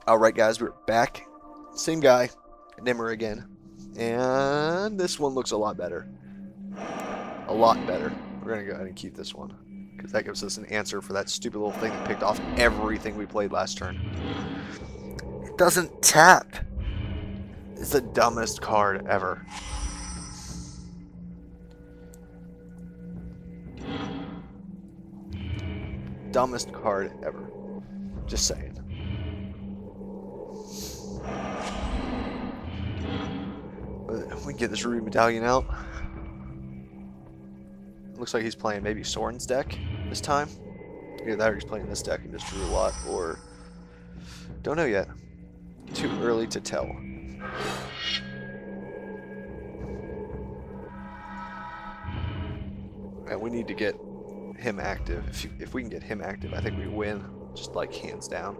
Alright guys, we're back. Same guy, Nimmer again. And this one looks a lot better. A lot better. We're going to go ahead and keep this one, because that gives us an answer for that stupid little thing that picked off everything we played last turn. It doesn't tap. It's the dumbest card ever. Dumbest card ever. Just saying. But we can get this Ruby Medallion out. Looks like he's playing maybe Soren's deck this time. Either that or he's playing this deck and just drew a lot, or don't know yet. Too early to tell. And we need to get him active. If we can get him active, I think we win, just like hands down.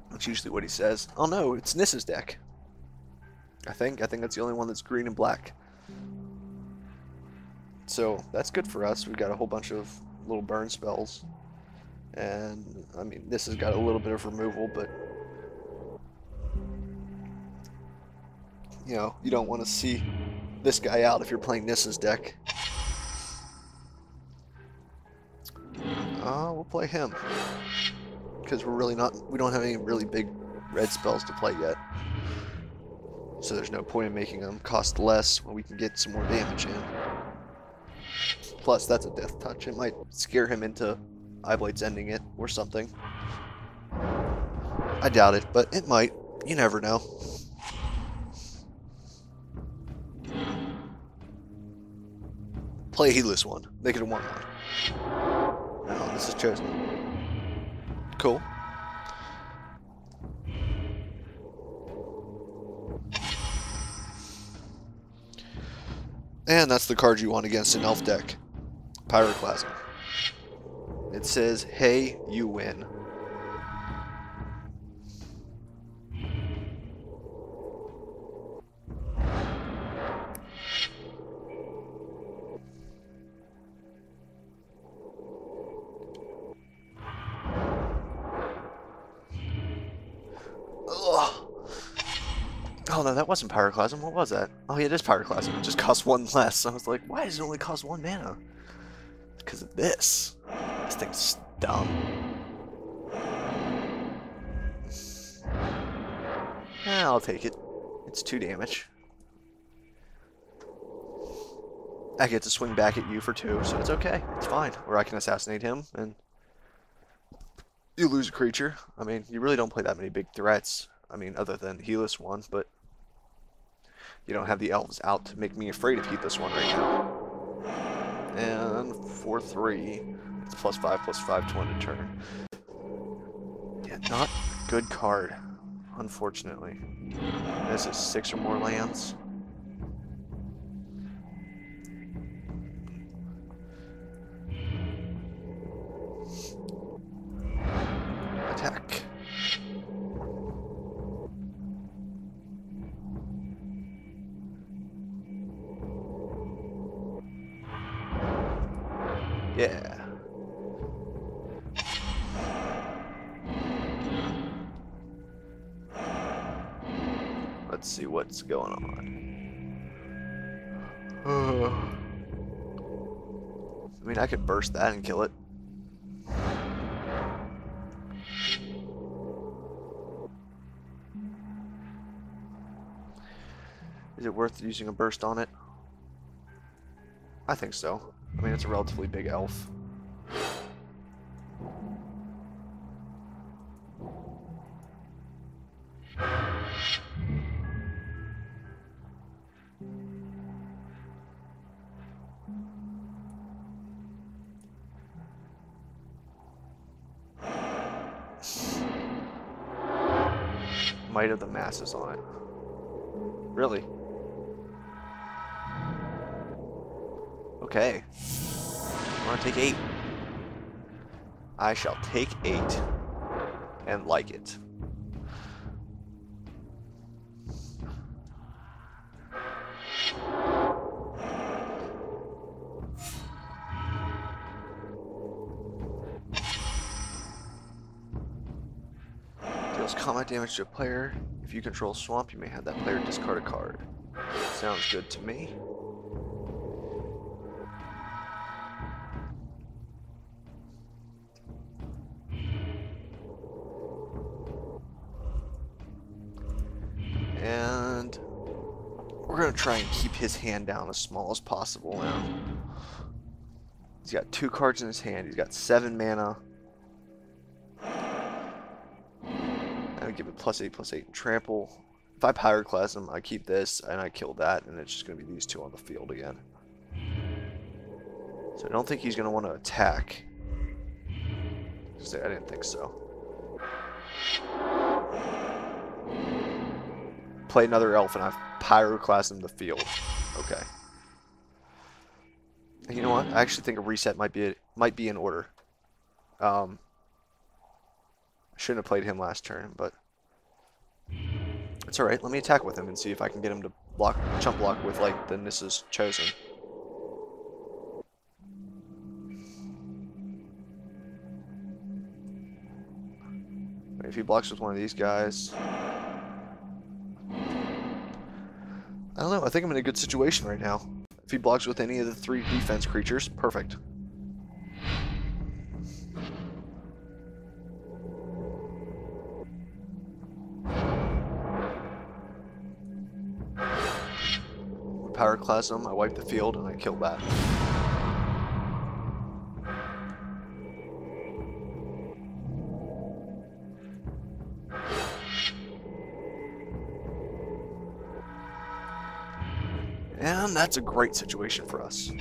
That's usually what he says. Oh no, it's Nissa's deck. I think that's the only one that's green and black. So that's good for us. We've got a whole bunch of little burn spells. And I mean, this has got a little bit of removal, but you know, you don't want to see this guy out if you're playing Nissa's deck. We'll play him. Because we don't have any really big red spells to play yet. So there's no point in making them cost less when we can get some more damage in. Plus, that's a death touch. It might scare him into Eyeblade's ending it or something. I doubt it, but it might. You never know. Play a heedless one. Make it a 1/1. No, this is chosen. Cool. And that's the card you want against an elf deck. Pyroclasm. It says, hey, you win. Oh no, that wasn't Pyroclasm. What was that? Oh yeah, it is Pyroclasm. It just costs 1 less. I was like, why does it only cost 1 mana? Because of this. This thing's dumb. I'll take it. It's 2 damage. I get to swing back at you for 2, so it's okay. It's fine. Or I can assassinate him, and you lose a creature. I mean, you really don't play that many big threats. I mean, other than Heedless One, but you don't have the elves out to make me afraid of Heedless One right now. And 4/3, it's +5/5 to end a turn. Yeah, not a good card, unfortunately. This is 6 or more lands. Attack. Yeah. Let's see what's going on. I mean, I could burst that and kill it. Is it worth using a burst on it? I think so. I mean, it's a relatively big elf. Might have the masses on it. Really? Okay. I want to take 8. I shall take 8 and like it. Cause combat damage to a player. If you control swamp, you may have that player discard a card. Sounds good to me. And we're going to try and keep his hand down as small as possible now. He's got 2 cards in his hand. He's got 7 mana. I would give it +8/+8 and trample. If I Pyroclasm, I keep this and I kill that, and it's just going to be these 2 on the field again. So I don't think he's going to want to attack. I didn't think so. Play another elf and I Pyroclasm the field. Okay. And you know what? I actually think a reset might be in order. I shouldn't have played him last turn, but it's alright. Let me attack with him and see if I can get him to chump block with like the Nissa's Chosen. If he blocks with one of these guys, I don't know. I think I'm in a good situation right now. If he blocks with any of the 3 defense creatures, perfect. Pyroclasm, I wipe the field and I kill that. And that's a great situation for us.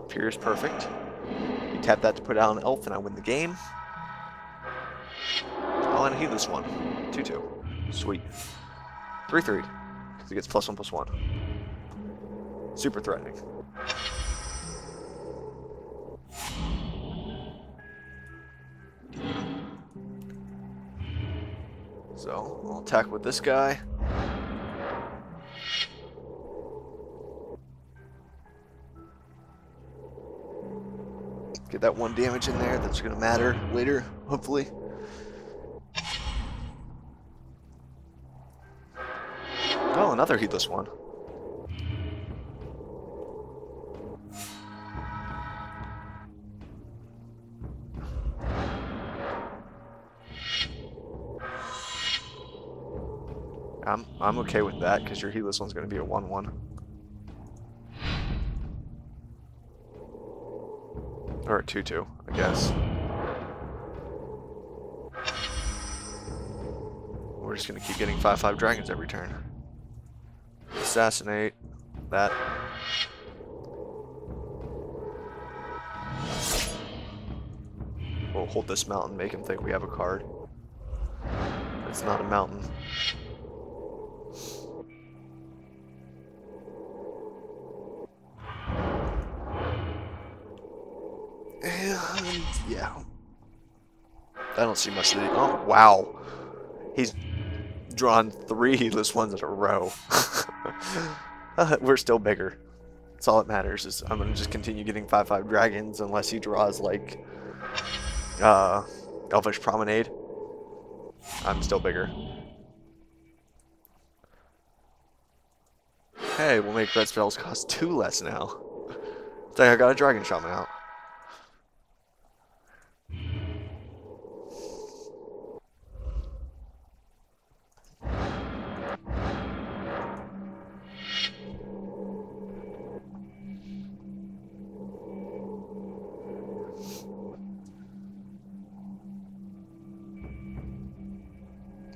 Appears perfect. You tap that to put out an elf and I win the game. Oh, and a heedless one. 2/2. Sweet. 3/3. Because he gets +1/+1. Super threatening. So, I'll attack with this guy. Get that 1 damage in there. That's going to matter later, hopefully. Oh, another heedless one. I'm okay with that, because your heedless one's going to be a 1/1. Or a 2/2, I guess. We're just going to keep getting 5/5 dragons every turn. Assassinate. That. We'll hold this mountain, make him think we have a card. It's not a mountain. And yeah, I don't see much of the. Oh wow, he's drawn 3 heedless ones in a row. We're still bigger. That's all that matters. Is I'm gonna just continue getting 5/5 dragons unless he draws like Elvish Promenade. I'm still bigger. Hey, we'll make red spells cost 2 less now. It's like I got a dragon shaman out.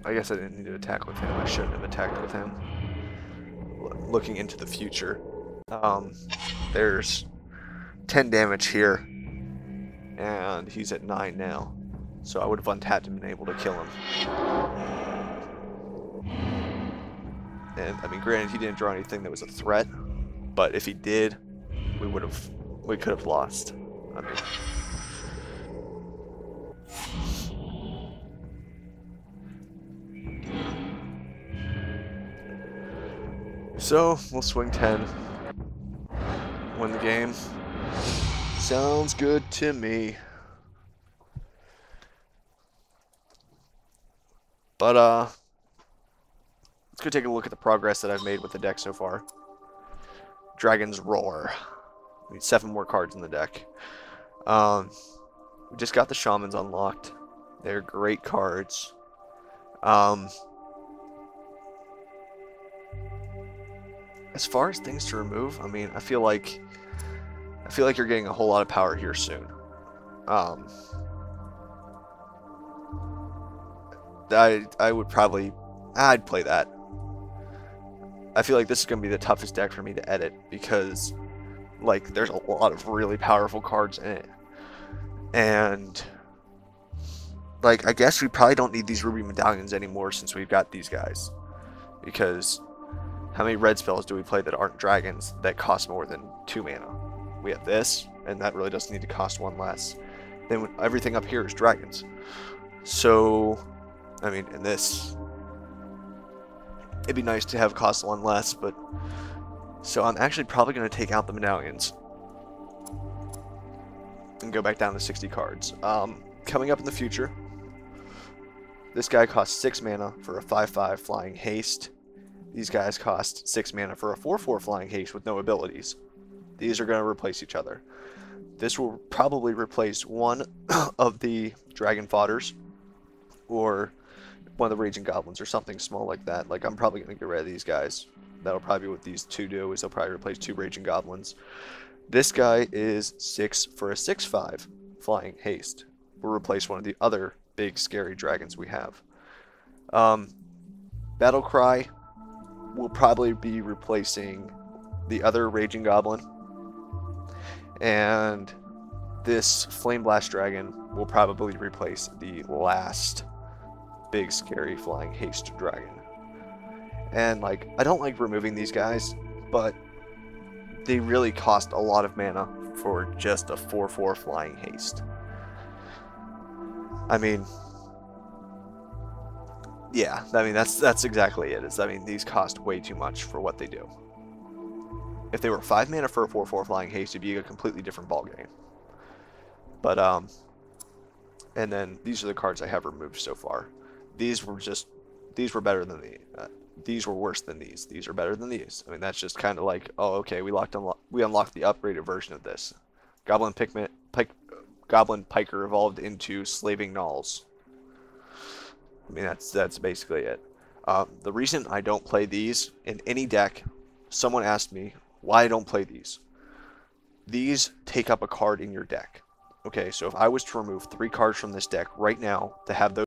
I guess I didn't need to attack with him. I shouldn't have attacked with him. Looking into the future, there's 10 damage here, and he's at 9 now. So I would have untapped him and been able to kill him. And I mean, granted, he didn't draw anything that was a threat, but if he did, we could have lost. I mean. So, we'll swing 10. Win the game. Sounds good to me. But, let's go take a look at the progress that I've made with the deck so far. Dragon's Roar. We need 7 more cards in the deck. We just got the Shamans unlocked. They're great cards. As far as things to remove, I mean, I feel like you're getting a whole lot of power here soon. I'd play that. I feel like this is going to be the toughest deck for me to edit because, like, there's a lot of really powerful cards in it. And, like, I guess we probably don't need these Ruby Medallions anymore since we've got these guys. Because how many red spells do we play that aren't dragons that cost more than 2 mana? We have this, and that really doesn't need to cost 1 less. Then everything up here is dragons. So, I mean, in this, it'd be nice to have cost 1 less, but... So I'm actually probably going to take out the medallions. And go back down to 60 cards. Coming up in the future, this guy costs 6 mana for a 5/5 flying haste. These guys cost 6 mana for a 4/4 flying haste with no abilities. These are going to replace each other. This will probably replace one of the dragon fodders, or one of the raging goblins, or something small like that. Like, I'm probably going to get rid of these guys. That'll probably be what these two do, is they'll probably replace 2 raging goblins. This guy is 6 for a 6/5 flying haste. We'll replace one of the other big scary dragons we have. Battle Cry will probably be replacing the other raging goblin. And this Flame Blast Dragon will probably replace the last big scary flying haste dragon. And, like, I don't like removing these guys, but they really cost a lot of mana for just a 4/4 flying haste. I mean, yeah, I mean, that's exactly it. I mean, these cost way too much for what they do. If they were 5 mana for a 4/4 flying haste, it'd be a completely different ballgame. But, and then these are the cards I have removed so far. These were better than these were worse than these. These are better than these. I mean, that's just kind of like, oh, okay, we unlocked the upgraded version of this. Goblin Piker evolved into Slaving Gnolls. I mean, that's basically it. The reason I don't play these in any deck, someone asked me why I don't play these. These take up a card in your deck. Okay, so if I was to remove 3 cards from this deck right now to have those